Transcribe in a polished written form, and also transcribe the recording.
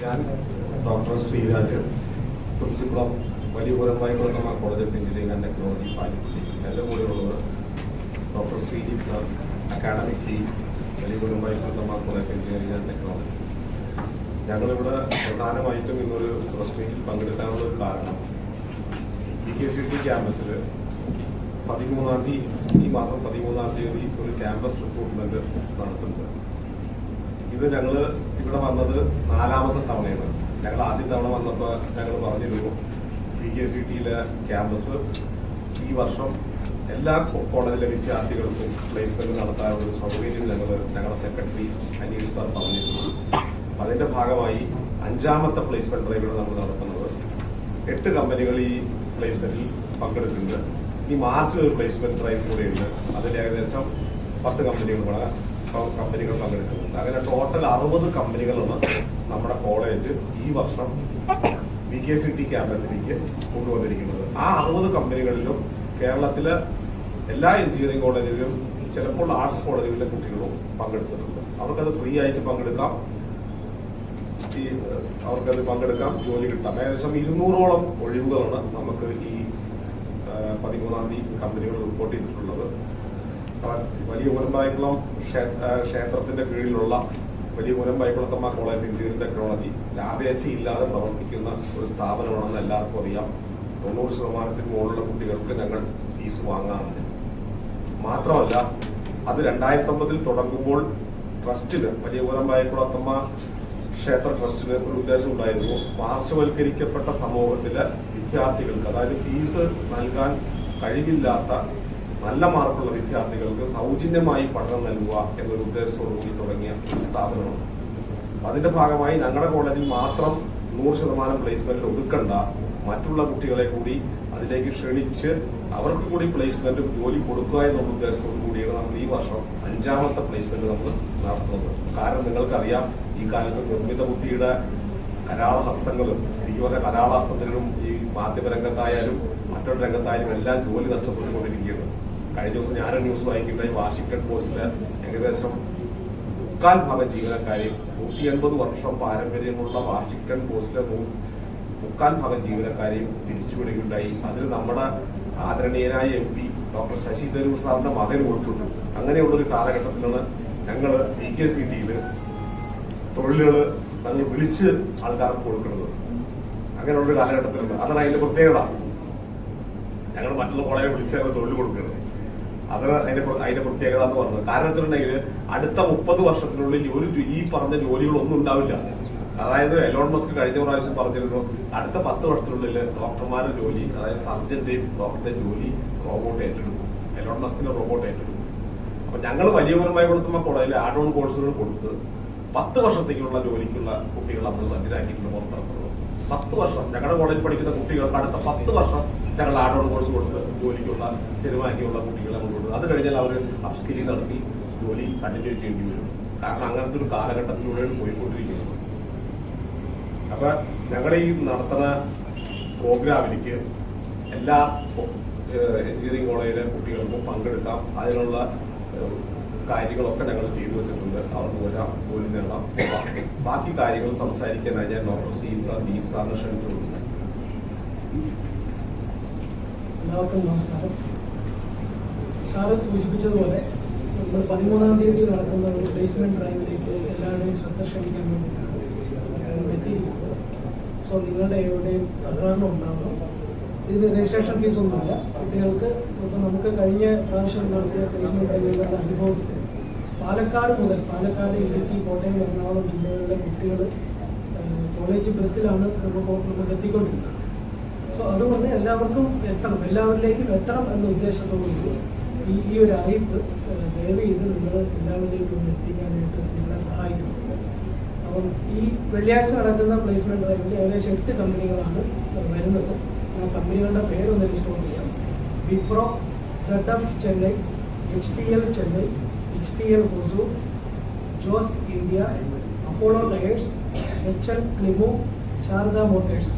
ഞാൻ doctor Sreeraj, principal of Valiyapurampayikulathamma college of engineering and technology, Palikkutti. എൻ്റെ കൂടെയുള്ളത് doctor Sreejith sir, academic team, Valiyapurampayikulathamma college of engineering and technology. ഞങ്ങളിവിടെ പ്രധാനമായിട്ടും ഇന്നൊരു പ്രസ് മീറ്റിൽ പങ്കെടുക്കാനുള്ള ഒരു കാരണം, BKCT ക്യാമ്പസിൽ 13-ാം തീയതി, ഈ മാസം 13-ാം തീയതി ഒരു ക്യാമ്പസ് റിക്രൂട്ട്മെന്റ് നടത്തുന്നുണ്ട്. ഇത് ഞങ്ങൾ ഇവിടെ വന്നത് 4ാമത്തെ തവണയാണ്. ഞങ്ങൾ ആദ്യ തവണ വന്നപ്പോൾ ഞങ്ങൾ പറഞ്ഞിരുന്നു BKCTയിലെ ക്യാമ്പസ് ഈ വർഷം എല്ലാ കോളേജിലെ വിദ്യാർത്ഥികൾക്കും പ്ലേസ്മെന്റ് നടത്താനുള്ള ഒരു സൗകര്യം ഞങ്ങളുടെ സെക്രട്ടറി അനീഷ് സാർ പറഞ്ഞിരുന്നു. അതിന്റെ ഭാഗമായി 5ാമത്തെ പ്ലേസ്മെന്റ് ഡ്രൈവാണ് നമ്മൾ നടത്തുന്നത്. 8 കമ്പനികൾ ഈ പ്ലേസ്മെന്റിൽ പങ്കെടുക്കുന്നുണ്ട്. ഈ മാർച്ചിൽ ഒരു പ്ലേസ്മെന്റ് ഡ്രൈവ് കൂടെയുണ്ട്. അതിൽ ഏകദേശം 10 കമ്പനികൾ പങ്കെടുക്കുന്നുണ്ട്. അങ്ങനെ ടോട്ടൽ 60 കമ്പനികളാണ് നമ്മുടെ കോളേജ് ഈ വർഷം BKCT ക്യാമ്പസിലേക്ക് കൊണ്ടുവന്നിരിക്കുന്നത്. ആ 60 കമ്പനികളിലും കേരളത്തിലെ എല്ലാ എഞ്ചിനീയറിംഗ് കോളേജിലും, ചിലപ്പോൾ ആർട്സ് കോളേജുകളിലെ കുട്ടികളും പങ്കെടുത്തിട്ടുണ്ട്. അവർക്കത് ഫ്രീ ആയിട്ട് പങ്കെടുക്കാം, ജോലി കിട്ടാം. ഏകദേശം 200ഓളം ഒഴിവുകളാണ് നമുക്ക് ഈ 13-ാം തീയതി കമ്പനികൾ റിപ്പോർട്ട് ചെയ്തിട്ടുള്ളത്. വലിയപുരമ്പായിക്കുളം ക്ഷേത്രത്തിന്റെ കീഴിലുള്ള വലിയപുരമ്പായിക്കുളത്തമ്മ കോളേജ് ഓഫ് എഞ്ചിനീയറിംഗ് ടെക്നോളജി ലാഭേച്ഛയില്ലാതെ പ്രവർത്തിക്കുന്ന ഒരു സ്ഥാപനമാണെന്ന് എല്ലാവർക്കും അറിയാം. 90% മുകളിലുള്ള കുട്ടികൾക്ക് ഞങ്ങൾ ഫീസ് വാങ്ങാറില്ല. മാത്രമല്ല, അത് 2009 തുടങ്ങുമ്പോൾ ട്രസ്റ്റിന്, വലിയപുരമ്പായിക്കുളത്തമ്മ ക്ഷേത്ര ട്രസ്റ്റിന് ഒരു ഉദ്ദേശം ഉണ്ടായിരുന്നു. പാർശ്വവൽക്കരിക്കപ്പെട്ട സമൂഹത്തിലെ വിദ്യാർത്ഥികൾക്ക്, അതായത് ഫീസ് നൽകാൻ കഴിവില്ലാത്ത നല്ല മാർക്കുള്ള വിദ്യാർത്ഥികൾക്ക് സൗജന്യമായി പഠനം നൽകുക എന്നൊരു ഉദ്ദേശത്തോടു കൂടി തുടങ്ങിയ സ്ഥാപനമാണ്. അതിന്റെ ഭാഗമായി ഞങ്ങളുടെ കോളേജിൽ മാത്രം 100% പ്ലേസ്മെന്റിൽ ഒതുക്കണ്ട, മറ്റുള്ള കുട്ടികളെ കൂടി അതിലേക്ക് ക്ഷണിച്ച് അവർക്ക് കൂടി പ്ലേസ്മെന്റും ജോലി കൊടുക്കുക എന്നുള്ള ഉദ്ദേശത്തോടു കൂടിയാണ് നമ്മൾ ഈ വർഷം 5ാമത്തെ പ്ലേസ്മെന്റ് നമ്മൾ നടത്തുന്നത്. കാരണം നിങ്ങൾക്കറിയാം, ഈ കാലത്ത് നിർമ്മിത ബുദ്ധിയുടെ കരാളഹസ്തങ്ങളും, ശരിക്കും പറഞ്ഞ കരാളഹസ്തത്തിനും ഈ മാധ്യമരംഗത്തായാലും മറ്റൊരു രംഗത്തായാലും എല്ലാം ജോലി നഷ്ടപ്പെട്ടുകൊണ്ടിരിക്കുകയാണ്. കഴിഞ്ഞ ദിവസം ഞാനൊരു ന്യൂസ് വായിക്കേണ്ട, വാഷിംഗ്ടൺ പോസ്റ്റിലെ ഏകദേശം 3/4 ജീവനക്കാരെയും, 180 വർഷം പാരമ്പര്യമുള്ള വാഷിംഗ്ടൺ പോസ്റ്റിലെ 3/4 ജീവനക്കാരെയും പിരിച്ചുവിടുകയുണ്ടായി. അതിൽ നമ്മുടെ ആദരണീയനായ MP ഡോക്ടർ ശശി തരൂർ സാറിന്റെ മകൻ കൊടുത്തിട്ടുണ്ട്. അങ്ങനെയുള്ളൊരു കാലഘട്ടത്തിലാണ് ഞങ്ങൾ BKCTയിൽ തൊഴിലുകൾ ഞങ്ങൾ വിളിച്ച് ആൾക്കാർക്ക് കൊടുക്കുന്നത്. അങ്ങനെയുള്ളൊരു കാലഘട്ടത്തിലുണ്ട്. അതാണ് അതിന്റെ പ്രത്യേകത. ഞങ്ങൾ മറ്റുള്ള കോളേജെ വിളിച്ച് ഞങ്ങൾ തൊഴിൽ കൊടുക്കുന്നത്. അത് അതിന്റെ പ്രത്യേകത എന്ന് പറഞ്ഞത്. കാരണം വെച്ചിട്ടുണ്ടെങ്കിൽ അടുത്ത 30 വർഷത്തിനുള്ളിൽ ഈ പറഞ്ഞ ജോലികളൊന്നും ഉണ്ടാവില്ല. അതായത് എലോൺ മസ്ക് കഴിഞ്ഞ പ്രാവശ്യം പറഞ്ഞിരുന്നു, അടുത്ത 10 വർഷത്തിനുള്ളിൽ ഡോക്ടർമാരുടെ ജോലി, അതായത് സർജന്റെയും ഡോക്ടറുടെയും ജോലി റോബോട്ട് ഏറ്റെടുക്കും. എലോൺ മസ്കിന്റെ റോബോട്ട് ഏറ്റെടുക്കും. അപ്പൊ ഞങ്ങൾ വലിയപുരമ്പായിക്കുളത്തമ്മ കോളേജിൽ ആഡ് ഓൺ കോഴ്സുകൾ കൊടുത്ത് 10 വർഷത്തേക്കുള്ള ജോലിക്കുള്ള കുട്ടികൾ നമ്മൾ സജ്ജരാക്കിയിട്ടുണ്ട്, പുറത്തിറക്കുന്നത്. 10 വർഷം ഞങ്ങളുടെ കോളേജിൽ പഠിക്കുന്ന കുട്ടികൾക്ക് അടുത്ത 10 വർഷം ഞങ്ങൾ ആഡ് ഓൺ കോഴ്സ് കൊടുത്ത് ജോലിക്കുള്ള സ്ഥിരമാക്കിയുള്ള കുട്ടികളെ കൊടുക്കുന്നത്. അത് കഴിഞ്ഞാൽ അവർ അപ്സ്കില്ലിംഗ് നടത്തി ജോലി കണ്ടിന്യൂ ചെയ്യേണ്ടി വരും. കാരണം അങ്ങനത്തെ ഒരു കാലഘട്ടത്തിലൂടെയാണ് പോയിക്കൊണ്ടിരിക്കുന്നത്. അപ്പൊ ഞങ്ങൾ ഈ നടത്തുന്ന പ്രോഗ്രാമിലേക്ക് എല്ലാ എഞ്ചിനീയറിംഗ് കോളേജിലെ കുട്ടികൾക്കും പങ്കെടുക്കാം. അതിനുള്ള കാര്യങ്ങളൊക്കെ ഞങ്ങൾ ചെയ്തു വെച്ചിട്ടുണ്ട്. അവർക്ക് വരാം, ജോലി നേടാം. ബാക്കി കാര്യങ്ങൾ സംസാരിക്കാനായി ഞാൻ ഡോക്ടർ ശ്രീജിത്ത് സാർ, ഡീൻ സാറിനെ ക്ഷണിച്ചുകൊടുക്കുന്നു. എല്ലാവർക്കും നമസ്കാരം. സാറ് സൂചിപ്പിച്ചതുപോലെ നമ്മൾ 13-ാം തീയതി നടക്കുന്ന ഒരു പ്ലേസ്മെന്റ് ഡ്രൈവിലേക്ക് എല്ലാവരുടെയും ശ്രദ്ധ ക്ഷണിക്കാൻ വേണ്ടിയിട്ടാണ് ഞങ്ങൾ എത്തിയിരിക്കുന്നത്. സോ നിങ്ങളുടെ എവിടെയും സഹകരണം ഉണ്ടാവണം. ഇതിന് രജിസ്ട്രേഷൻ ഫീസ് ഒന്നുമില്ല. കുട്ടികൾക്ക് ഇപ്പോൾ നമുക്ക് കഴിഞ്ഞ പ്രാവശ്യം നടത്തിയ പ്ലേസ്മെന്റ് ഡ്രൈവുകളുടെ അനുഭവത്തിൽ പാലക്കാട്, ഇടുക്കി, കോട്ടയം, എറണാകുളം ജില്ലകളിലെ കുട്ടികൾ കോളേജ് ബസ്സിലാണ് നമുക്ക് എത്തിക്കൊണ്ടിരിക്കുന്നത്. സോ അതുകൊണ്ട് എല്ലാവരിലേക്കും എത്തണം എന്ന ഉദ്ദേശത്തോടുകൂടി ഈ ഒരു അറിയിപ്പ് ദയവ് ചെയ്ത് നിങ്ങൾ എല്ലാവരിലേക്കും എത്തിക്കാനായിട്ട് നിങ്ങളെ സഹായിക്കണം. അപ്പം ഈ വെള്ളിയാഴ്ച നടക്കുന്ന പ്ലേസ്മെന്റ് ഡ്രൈവിൽ ഏകദേശം 8 കമ്പനികളാണ് വരുന്നത്. ആ കമ്പനികളുടെ പേരൊന്ന് ലിസ്റ്റ് ചെയ്യാം. Wipro, ZF Chennai, HTL Chennai, HTL Hosur, Jost India, Apollo Tyres, HL Climo, Sharada motors.